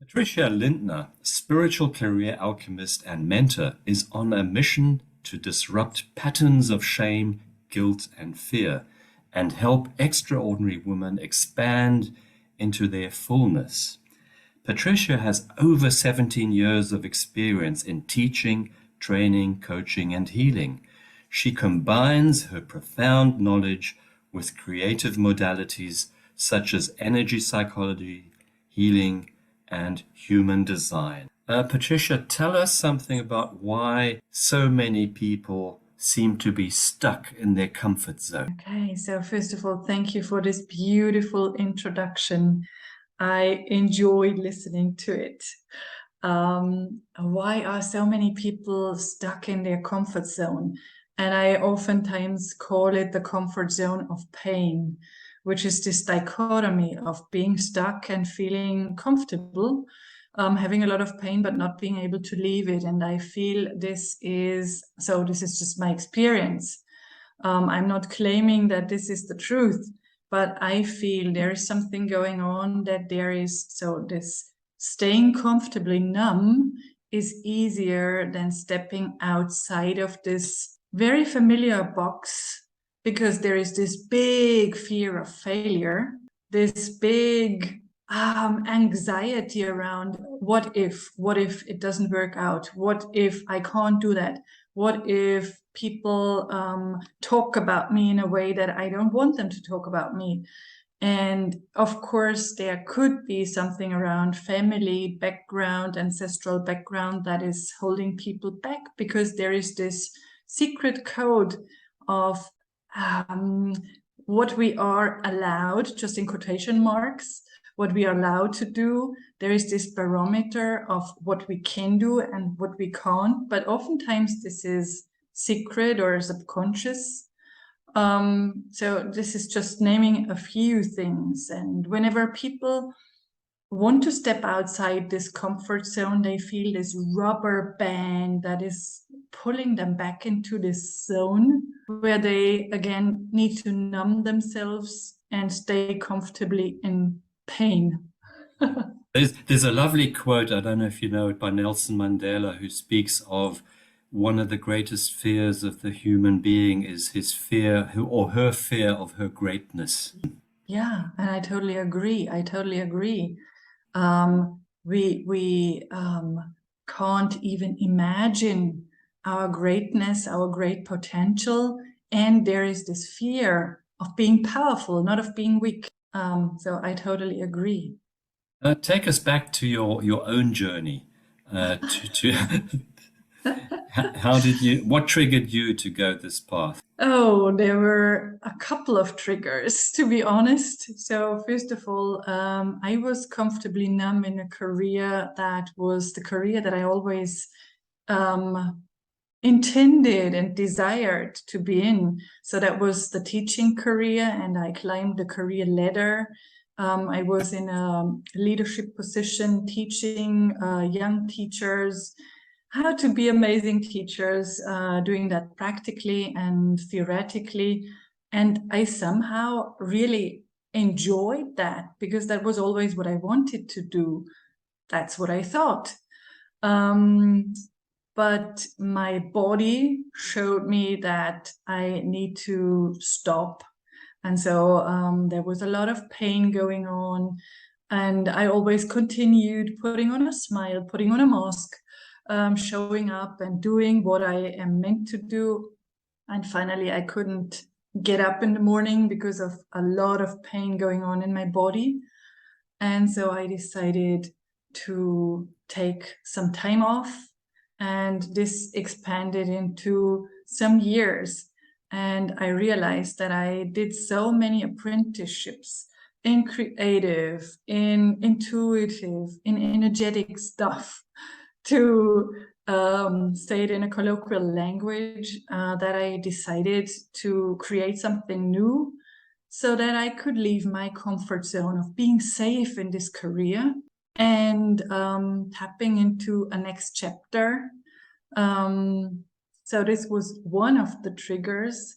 Patricia Lindner, spiritual career alchemist and mentor, is on a mission to disrupt patterns of shame, guilt, and fear, and help extraordinary women expand into their fullness. Patricia has over 17 years of experience in teaching, training, coaching, and healing. She combines her profound knowledge with creative modalities such as energy psychology, healing, and human design. Patricia, tell us something about why so many people seem to be stuck in their comfort zone. Okay, so first of all, thank you for this beautiful introduction. I enjoyed listening to it. Why are so many people stuck in their comfort zone? And I oftentimes call it the comfort zone of pain, which is this dichotomy of being stuck and feeling comfortable, having a lot of pain, but not being able to leave it. And I feel this is just my experience. I'm not claiming that this is the truth, but I feel there is something going on that this staying comfortably numb is easier than stepping outside of this very familiar box, because there is this big fear of failure, this big anxiety around what if it doesn't work out, what if I can't do that, what if people talk about me in a way that I don't want them to talk about me. And of course, there could be something around family background, ancestral background, that is holding people back, because there is this secret code of what we are allowed, just in quotation marks, what we are allowed to do. There is this barometer of what we can do and what we can't, but oftentimes this is secret or subconscious. So this is just naming a few things. And whenever people want to step outside this comfort zone, they feel this rubber band that is pulling them back into this zone where they again need to numb themselves and stay comfortably in pain. There's a lovely quote, I don't know if you know it, by Nelson Mandela, who speaks of one of the greatest fears of the human being is his fear or her fear of her greatness. Yeah, and I totally agree. We can't even imagine our greatness, our great potential, and there is this fear of being powerful, not of being weak. So I totally agree. Take us back to your own journey. What triggered you to go this path? Oh, there were a couple of triggers, to be honest. So first of all, I was comfortably numb in a career that was the career that I always intended and desired to be in. So that was the teaching career, and I climbed the career ladder. I was in a leadership position, teaching young teachers how to be amazing teachers, doing that practically and theoretically. And I somehow really enjoyed that, because that was always what I wanted to do. That's what I thought. But my body showed me that I need to stop. And so there was a lot of pain going on. And I always continued putting on a smile, putting on a mask, showing up and doing what I am meant to do. And finally, I couldn't get up in the morning because of a lot of pain going on in my body. And so I decided to take some time off, and this expanded into some years. And I realized that I did so many apprenticeships in creative, in intuitive, in energetic stuff, to say it in a colloquial language, that I decided to create something new so that I could leave my comfort zone of being safe in this career and tapping into a next chapter. So this was one of the triggers.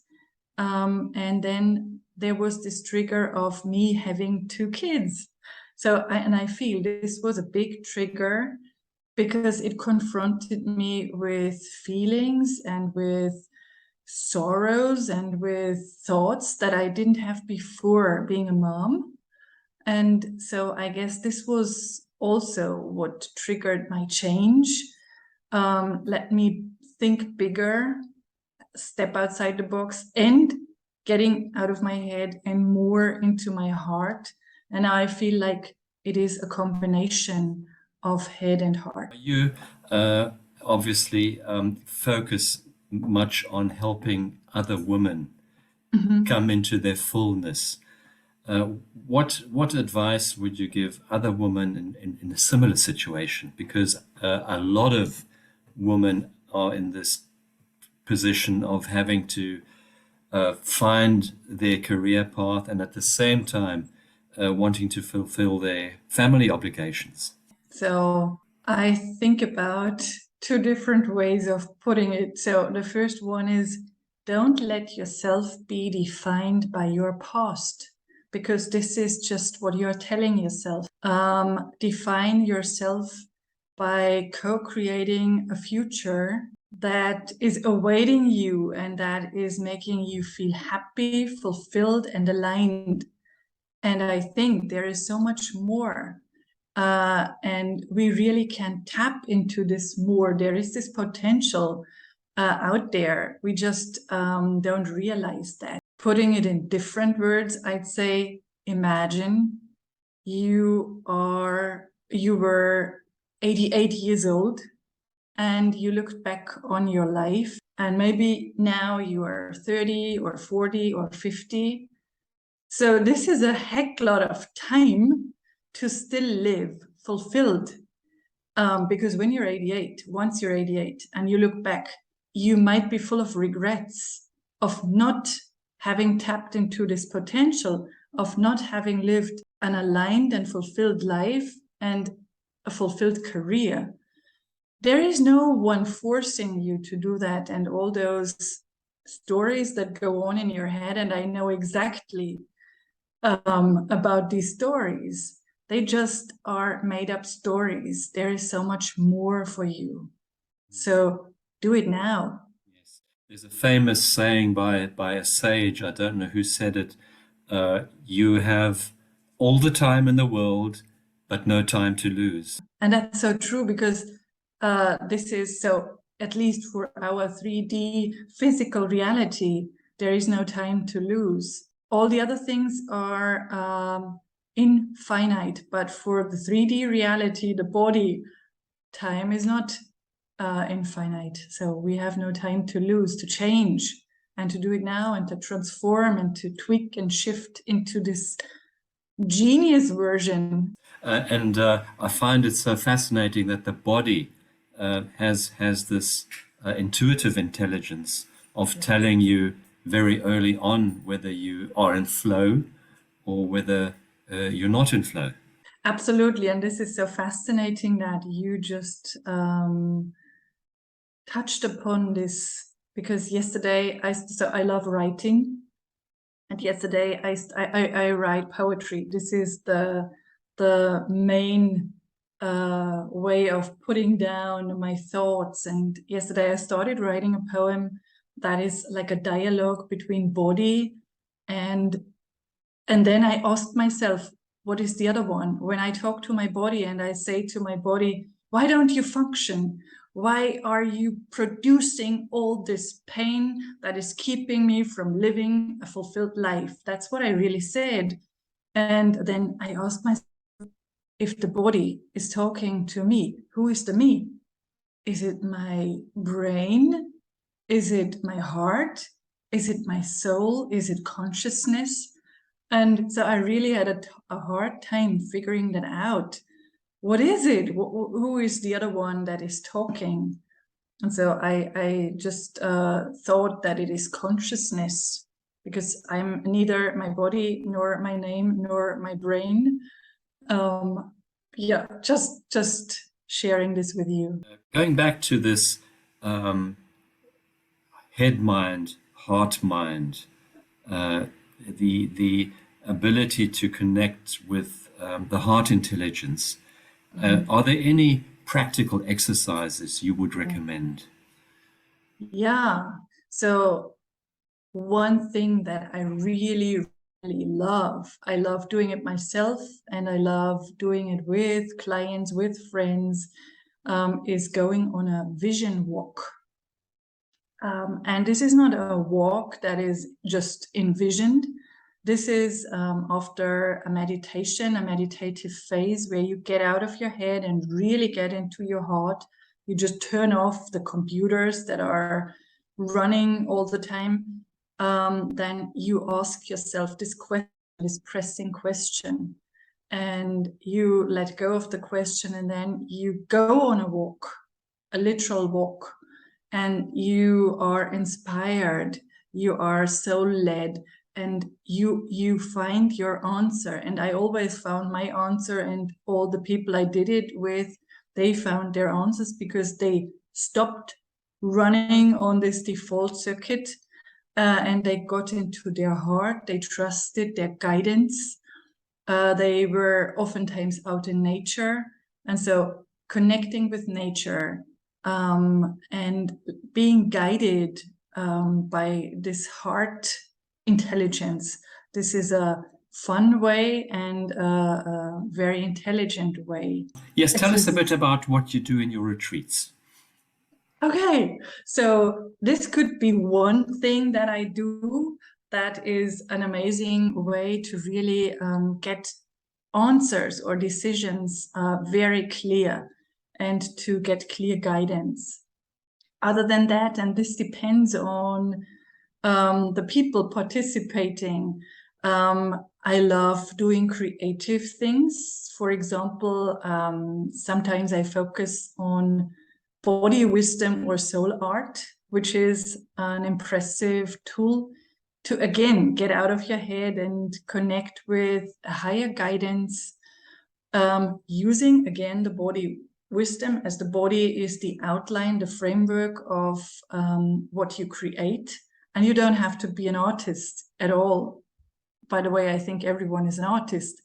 And then there was this trigger of me having two kids. And I feel this was a big trigger because it confronted me with feelings and with sorrows and with thoughts that I didn't have before being a mom. And so I guess this was also what triggered my change. Let me think bigger, step outside the box, and getting out of my head and more into my heart. And now I feel like it is a combination of head and heart. You obviously focus much on helping other women come into their fullness. What advice would you give other women in a similar situation? Because a lot of women are in this position of having to find their career path and at the same time wanting to fulfill their family obligations. So I think about two different ways of putting it. So the first one is, don't let yourself be defined by your past, because this is just what you're telling yourself. Define yourself by co-creating a future that is awaiting you and that is making you feel happy, fulfilled, and aligned. And I think there is so much more. And we really can tap into this more. There is this potential out there. We just don't realize that. Putting it in different words, I'd say, imagine you were 88 years old and you looked back on your life, and maybe now you are 30 or 40 or 50. So this is a heck lot of time to still live fulfilled. Because when you're 88, once you're 88 and you look back, you might be full of regrets of not having tapped into this potential, of not having lived an aligned and fulfilled life and a fulfilled career. There is no one forcing you to do that, and all those stories that go on in your head, and I know exactly about these stories. They just are made up stories. There is so much more for you. So do it now. Yes. There's a famous saying by a sage, I don't know who said it, you have all the time in the world, but no time to lose. And that's so true, because this is so, at least for our 3D physical reality, there is no time to lose. All the other things are infinite, but for the 3D reality, the body, time is not infinite. So we have no time to lose, to change, and to do it now, and to transform, and to tweak and shift into this genius version. I find it so fascinating that the body has this intuitive intelligence of telling you very early on whether you are in flow or whether you're not in flow. Absolutely. And this is so fascinating that you just touched upon this, because yesterday I love writing, and yesterday I write poetry. This is the main way of putting down my thoughts. And yesterday I started writing a poem that is like a dialogue between body and then I asked myself, what is the other one? When I talk to my body and I say to my body, why don't you function? Why are you producing all this pain that is keeping me from living a fulfilled life? That's what I really said. And then I asked myself, if the body is talking to me, who is the me? Is it my brain? Is it my heart? Is it my soul? Is it consciousness? And so I really had a hard time figuring that out. What is it? Who is the other one that is talking? And so I just thought that it is consciousness, because I'm neither my body, nor my name, nor my brain. Yeah, just sharing this with you. Going back to this head mind, heart mind, the ability to connect with the heart intelligence. Are there any practical exercises you would recommend? Yeah. So one thing that I really, really love, I love doing it myself, and I love doing it with clients, with friends, is going on a vision walk. And this is not a walk that is just envisioned. This is after a meditation, a meditative phase where you get out of your head and really get into your heart. You just turn off the computers that are running all the time. Then you ask yourself this question, this pressing question, and you let go of the question, and then you go on a walk, a literal walk, and you are inspired, you are soul led, and you find your answer. And I always found my answer, and all the people I did it with, they found their answers because they stopped running on this default circuit, and they got into their heart, they trusted their guidance. They were oftentimes out in nature, and so connecting with nature, and being guided by this heart intelligence. This is a fun way and a very intelligent way. Yes, tell us a bit about what you do in your retreats. Okay, so this could be one thing that I do that is an amazing way to really get answers or decisions very clear, and to get clear guidance. Other than that, and this depends on the people participating, I love doing creative things. For example, sometimes I focus on body wisdom or soul art, which is an impressive tool to, again, get out of your head and connect with a higher guidance, using, again, the body wisdom, as the body is the outline, the framework of what you create. And you don't have to be an artist at all. By the way, I think everyone is an artist,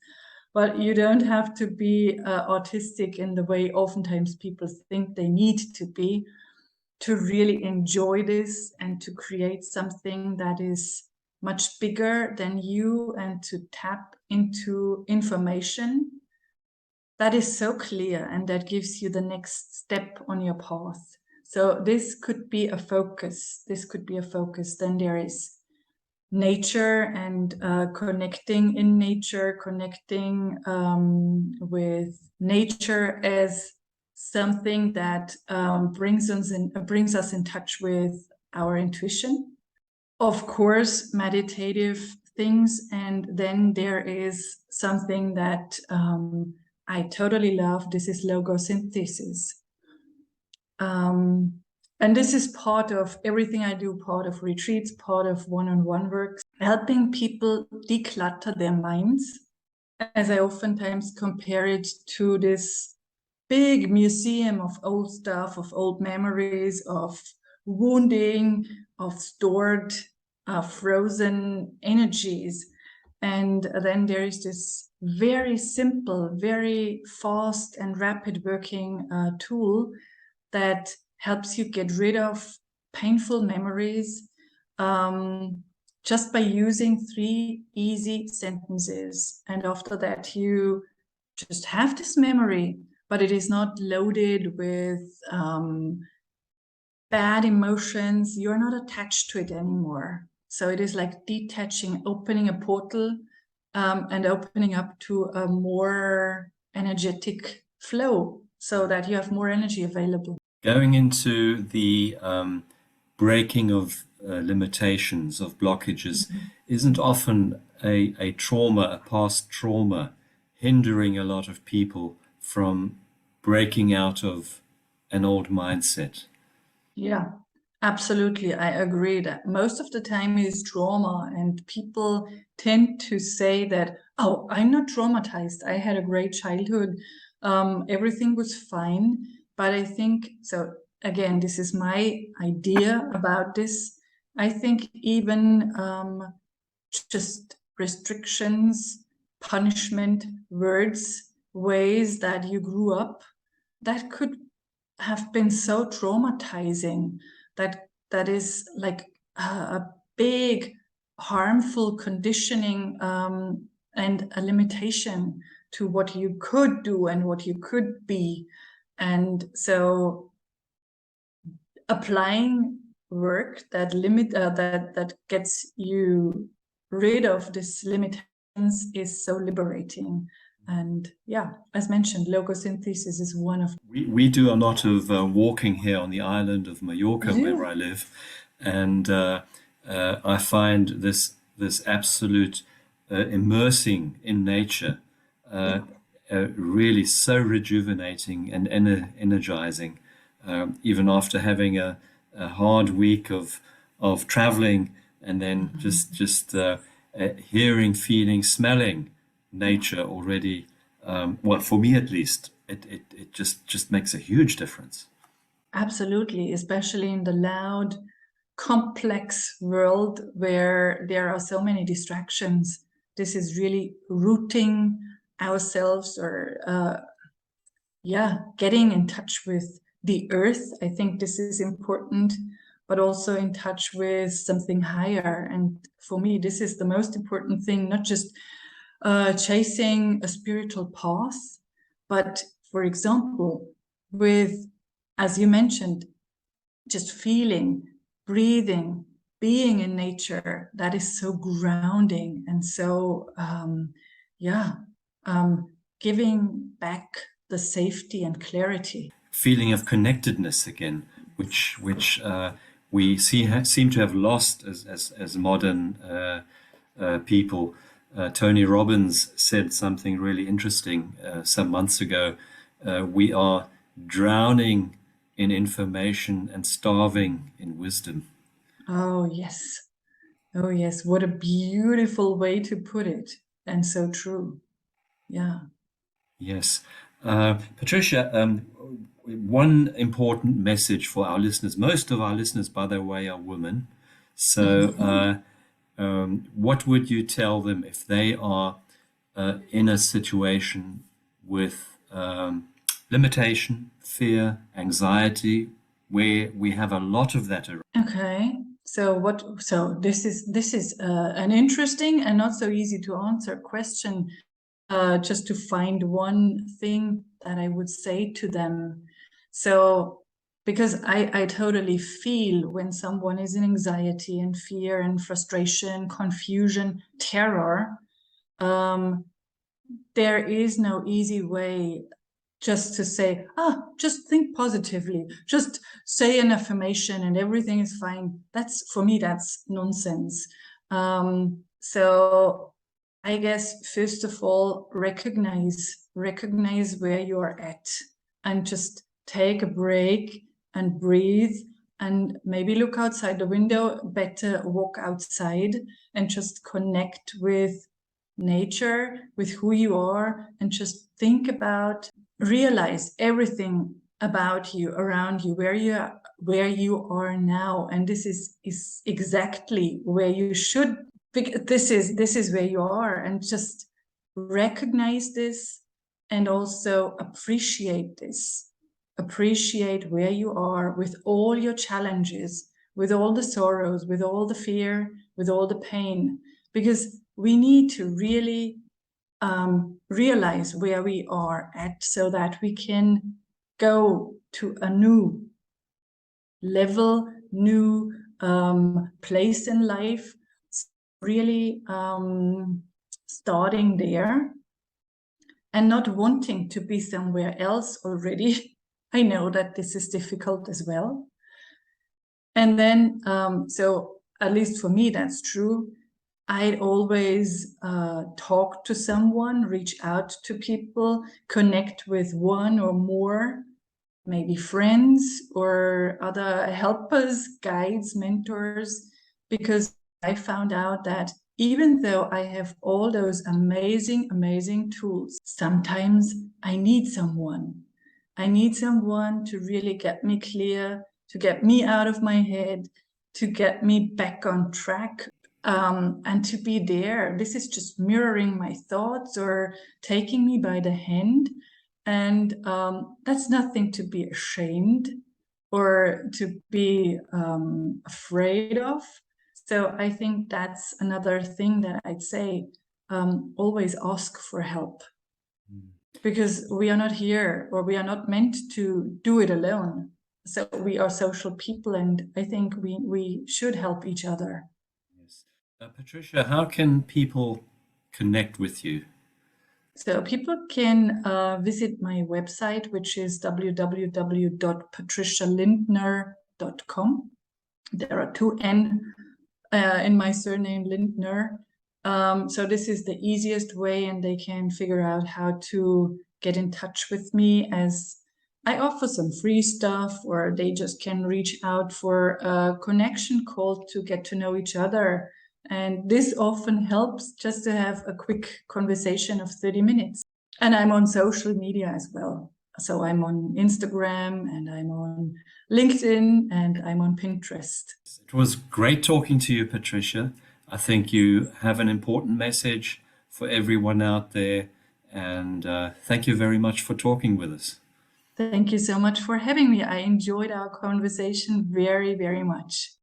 but you don't have to be artistic in the way oftentimes people think they need to be, to really enjoy this and to create something that is much bigger than you, and to tap into information that is so clear and that gives you the next step on your path. So this could be a focus. This could be a focus. Then there is nature and connecting in nature, connecting with nature as something that brings us in touch with our intuition. Of course, meditative things. And then there is something that I totally love. This is logosynthesis. And this is part of everything I do, part of retreats, part of one-on-one work, helping people declutter their minds. As I oftentimes compare it to this big museum of old stuff, of old memories, of wounding, of stored, frozen energies. And then there is this very simple, very fast and rapid working tool that helps you get rid of painful memories, just by using 3 easy sentences. And after that, you just have this memory, but it is not loaded with bad emotions. You're not attached to it anymore. So it is like detaching, opening a portal, and opening up to a more energetic flow, so that you have more energy available. Going into the breaking of limitations, of blockages, isn't often a trauma, a past trauma, hindering a lot of people from breaking out of an old mindset? Yeah, absolutely. I agree that most of the time it is trauma, and people tend to say that, oh, I'm not traumatized. I had a great childhood. Everything was fine. But I think, so again, this is my idea about this. I think even just restrictions, punishment, words, ways that you grew up that could have been so traumatizing, that is like a big harmful conditioning and a limitation to what you could do and what you could be. And so applying work that that gets you rid of these limitations is so liberating. And yeah, as mentioned, logosynthesis is one of... We do a lot of walking here on the island of Mallorca, where I live, and I find this absolute immersing in nature really so rejuvenating and energizing. Even after having a hard week of traveling, and then just hearing, feeling, smelling nature already, well, for me at least, it just makes a huge difference. Absolutely, especially in the loud, complex world where there are so many distractions. This is really rooting ourselves, or getting in touch with the earth. I think this is important, but also in touch with something higher. And for me, this is the most important thing, not just chasing a spiritual path, but for example, with, as you mentioned, just feeling, breathing, being in nature, that is so grounding and so, giving back the safety and clarity. Feeling of connectedness again, which we seem to have lost as modern people. Tony Robbins said something really interesting some months ago. We are drowning in information and starving in wisdom. Oh yes. Oh yes, what a beautiful way to put it, and so true. Yeah. Yes. Patricia, one important message for our listeners. Most of our listeners, by the way, are women. So what would you tell them if they are in a situation with limitation, fear, anxiety, where we have a lot of that around? Okay. So this is an interesting and not so easy to answer question. Just to find one thing that I would say to them. So, because I totally feel when someone is in anxiety and fear and frustration, confusion, terror, there is no easy way just to say, just think positively, just say an affirmation and everything is fine. That's, for me, that's nonsense. So I guess, first of all, recognize where you are at, and just take a break and breathe, and maybe look outside the window, better walk outside and just connect with nature, with who you are, and just think about, realize everything about you, around you, where you are now. And this is exactly where you should. This is where you are, and just recognize this, and also appreciate this. Appreciate where you are with all your challenges, with all the sorrows, with all the fear, with all the pain, because we need to really realize where we are at, so that we can go to a new level, new place in life. Really starting there and not wanting to be somewhere else already. I know that this is difficult as well. And then, so at least for me, that's true. I'd always talk to someone, reach out to people, connect with one or more, maybe friends or other helpers, guides, mentors, because I found out that even though I have all those amazing, amazing tools, sometimes I need someone. I need someone to really get me clear, to get me out of my head, to get me back on track. and to be there. This is just mirroring my thoughts or taking me by the hand. And that's nothing to be ashamed or to be afraid of. So I think that's another thing that I'd say, always ask for help. Because we are not here, or we are not meant to do it alone. So we are social people, and I think we should help each other. Yes. Patricia, how can people connect with you? So people can visit my website, which is www.patricialindner.com. There are two N in my surname, Lindner. So this is the easiest way, and they can figure out how to get in touch with me, as I offer some free stuff, or they just can reach out for a connection call to get to know each other. And this often helps, just to have a quick conversation of 30 minutes. And I'm on social media as well. So I'm on Instagram, and I'm on LinkedIn, and I'm on Pinterest. It was great talking to you, Patricia. I think you have an important message for everyone out there. And thank you very much for talking with us. Thank you so much for having me. I enjoyed our conversation very, very much.